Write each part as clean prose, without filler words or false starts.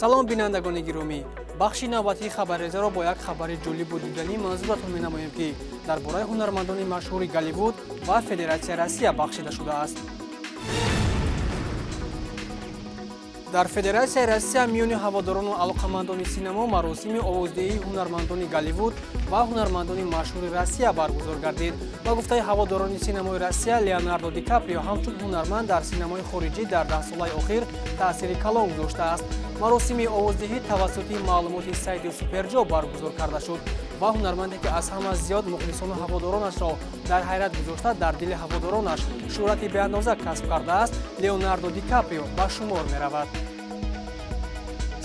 салом бинандагони гиромӣ, бахши навбатии хабаррезаро бо як хабари ҷолибу диданӣ манзуратон менамоем, ки дар бораи ҳунармандони машҳури Голливуд ва Федератсияи Россия бахшида шудааст. дар Федератсияи Россия миёни ҳаводорону алоқамандони синемо маросими овоздиҳии ҳунармандони Голливуд ва ҳунармандони машҳури Россия баргузор гардид. Ба гуфтаи ҳаводорони синемои Россия, Леонардо Ди Каприо ҳамчун ҳунарманд дар синемои хориҷӣ дар 10 солаи охир таъсири калон гузоштааст. маросими овоздиҳӣ тавассути маълумоти сайти Суперҷо баргузор карда шуд ва ҳунарманде ки аз ҳама зиёд мухлисону ҳаводоронашро дар ҳайрат гузошта дар дили ҳаводоронаш шӯҳрати беандоза касб кардааст, Леонардо Ди Каприо ба шумор меравад.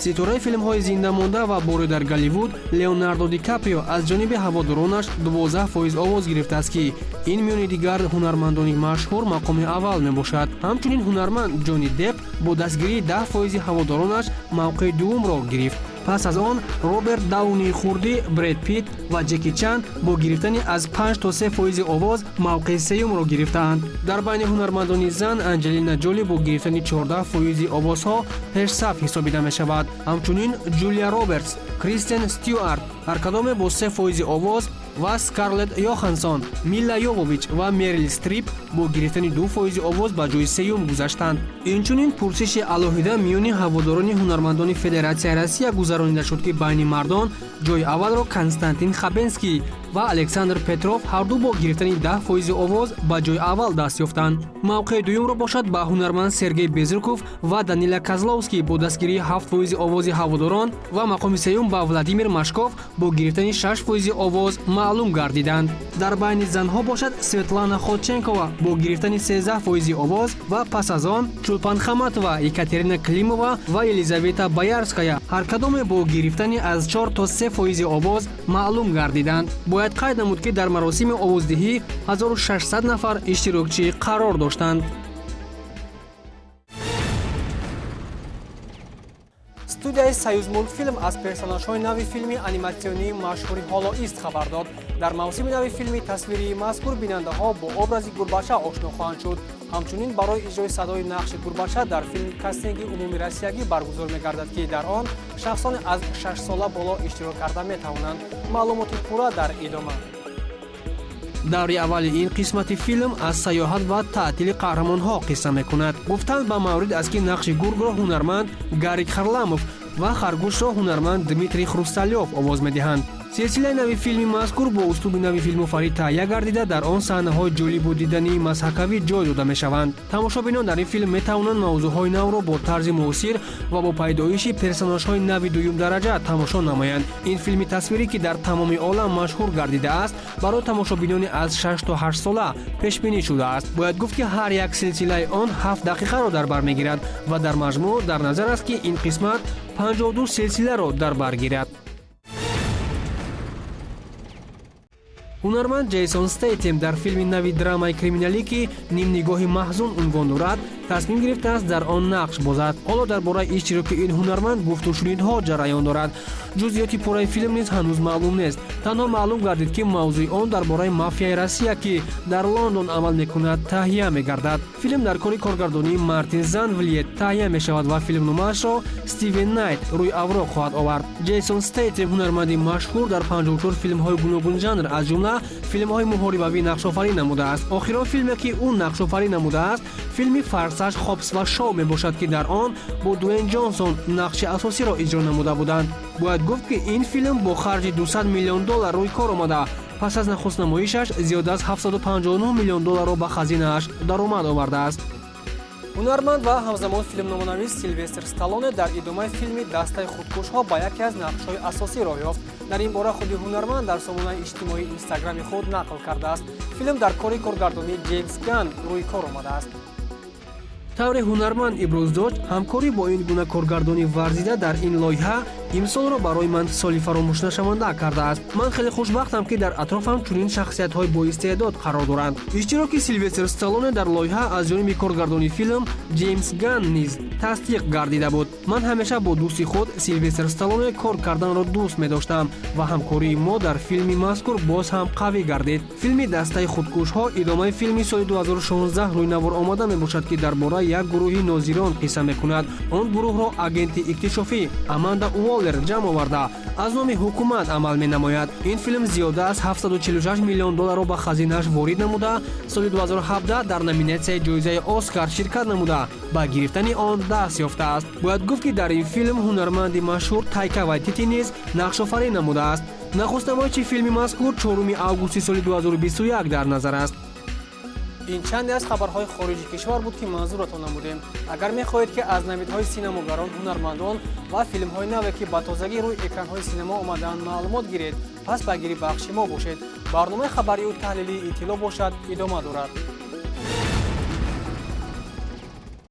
ситораи филмҳои зиндамонда ва бори дар Голливуд Леонардо Ди Каприо аз ҷониби ҳаводоронаш 12% овоз гирифтааст, ки ин миёни дигар ҳунармандони машҳур мақоми аввал мебошад. ҳамчунин ҳунарманд Ҷонни Депп бо дастгирии 10% ҳаводоронаш мавқеи дуввумро гирифт. пас аз он Роберт Дауни хурдӣ, Бред Питт ва Ҷеки Чан бо гирифтани аз 5 то 3% овоз мавқеи сеюмро гирифтаанд. дар байни ҳунармандони зан Анҷелина Ҷоли бо гирифтани 14% овозҳо пешсаф ҳисобида мешавад. ҳамчунин Ҷулия Робертс, Кристен Стюарт ҳар кадоме бо 3% овоз ва Скарлетт Йоханссон, Милла Йовович ва Мерил Стрип бо гирифтани 2% овоз ба ҷои сеюм гузаштанд. инчунин пурсиши алоҳида миёни ҳаводорони ҳунармандони Федератсияи Россия гузаронида шуд, ки байни мардон ҷои аввалро Константин Хабенский ва Александр Петров ҳарду бо гирифтани 10% овоз ба ҷои аввал даст ёфтанд. мавқеи дуюмро бошад ба ҳунарманд Сергей Безруков ва Данила Козловский бо дастгирии 7% овози ҳаводорон ва мақоми сеюм ба Владимир Машков бо гирифтани 6% овоз маълум гардиданд. дар байни занҳо бошад Светлана Ходченкова бо гирифтани 13% овоз ва пас аз он Чулпан Хаматова, Екатерина Климова ва Елизавета Боярская ҳар кадоме бо гирифтани аз 4 то 3% овоз маълум гардиданд. бояд қайд намуд, ки дар маросими овоздиҳӣ 1600 нафар иштирокчӣ қарор доштанд. студияи Союзмультфилм аз персонажҳои нави филми аниматсионии машҳури «Ҳоло ист» хабар дод. дар мавсими нави филми тасвирии мазкур бинандаҳо бо образи Гурбаша ошно хоҳанд шуд. ҳамчунин барои иҷрои садои нақши Гурбаша дар филм кастинги умуми россиягӣ баргузор мегардад, ки дар он шахсоне аз 6 сола боло иштирок карда метавонанд. маълумоти пурра дар идома. даври аввали ин қисмати филм аз сайёҳат ва таътили қаҳрамонҳо қисса мекунад. гуфтанд ба маврид аст, ки нақши гургро ҳунарманд Гарик Харламов ва харгӯшро ҳунарманд Дмитрий Хрусталёв овоз медиҳанд. силсилаи нави филми мазкур бо услуби нави филмофарӣ таҳия гардида, дар он саҳнаҳои ҷолибу дидании мазҳакавӣ ҷой дода мешаванд. тамошобинон дар ин филм метавонанд мавзӯъҳои навро бо тарзи муосир ва бо пайдоиши персонажҳои нави дуюм дараҷа тамошо намоянд. ин филми тасвирӣ, ки дар тамоми олам машҳур гардидааст, барои тамошобинони аз 6 то 8 сола пешбинӣ шудааст. бояд гуфт, ки ҳар як силсилаи он 7 дақиқаро дар бар мегирад ва дар маҷмӯъ дар назар аст, ки ин қисмат 52 силсиларо дар бар гирад. ҳунарманд Джейсон Стейтем дар филми нави драмаи криминалӣ, ки нимнигоҳи маҳзун унвон дорад, тасмим гирифтааст дар он нақш бозад. ҳоло дар бораи иштироки ин ҳунарманд гуфтушунидҳо ҷараён дорад. ҷузъиёти пурраи филм низ ҳанӯз маълум нест. танҳо маълум гардид, ки мавзӯи он дар бораи мафияи Россия, ки дар Лондон амал мекунад, таҳия мегардад. филм дар кори коргардонии Мартин Занвлиет таҳия мешавад ва филмномаашро Стивен Найт рӯи авроқ хоҳад овард. Джейсон Стейтем ҳунарманди машҳур дар 54 филмҳои гуногун жанр, аз ҷумла филмҳои муҳорибавӣ нақшофарӣ намудааст. охирон филме, ки ӯ нақшофарӣ намудааст, филми «Форсаж Хоббс ва Шоу» мебошад, ки дар он бо Дуэйн Ҷонсон нақши асосиро иҷро намуда буданд. бояд гуфт, ки ин филм бо харҷи $200 миллион рӯй кор омада, пас аз нахуст намоишаш зиёда аз $759 миллион ба хазинааш даромад овардааст. ҳунарманд ва ҳамзамон филмноманавис Силвестр Сталлоне дар идомаи филми «Дастаи худкушҳо» ба яке аз нақшҳои асосӣ роҳ ёфт. дар ин бора худи ҳунарманд дар сомонаи иҷтимоии инстаграми худ нақл кардааст. филм дар кори коргардонии Ҷеймс Ган рӯй кор омадааст. тавре ҳунарманд иброз дошт, ҳамкорӣ бо ин гуна коргардони варзида дар ин лоиҳа имсолро барои ман соли фаромӯшнашаванда кардааст. Ман хеле хушбахтам, ки дар атрофам чунин шахсиятҳои боистеъдод қарор доранд. Иштироки Силвестр Сталлоне дар лоиҳа аз ҷониби коргардони филм Джеймс Ганн низ тасдиқ гардида буд. Ман ҳамеша бо дӯсти худ Силвестр Сталлоне кор карданро дӯст медоштам ва ҳамкории мо дар филми мазкур боз ҳам қавӣ гардид. Филми Дастаи худкушҳо идомаи филми соли 2016 рӯйнавор омада мебошад, ки дар бораи як гурӯҳи нозирон қисса мекунад. Он гурӯҳро агенти иктишофӣ Аманда Уоллер ҷамъ оварда аз номи ҳукумат амал менамояд. Ин филм зиёда аз $746 миллион ба хазинааш ворид намуда, соли 2017 дар номинатсияи ҷоизаи Оскар ширкат намуда ба гирифтани он даст ёфтааст. Бояд гуфт, ки дар ин филм ҳунарманди машҳур Тайка Вайтити низ нақшофарин намудааст. Нахустнамоиши филми мазкур 4 августи соли 2021 дар назар аст. ин чанде аз хабарҳои хориҷи кишвар буд, ки манзуратон намудем. Агар мехоҳед, ки аз навидҳои синамогарон, ҳунармандон ва филмҳои наве, ки ба тозагӣ рӯи экранҳои синемо омадаанд, маълумот гиред, пас ба гири бахши мо бошед. барномаи хабарию таҳлилии иттилоъ бошад идома дорад.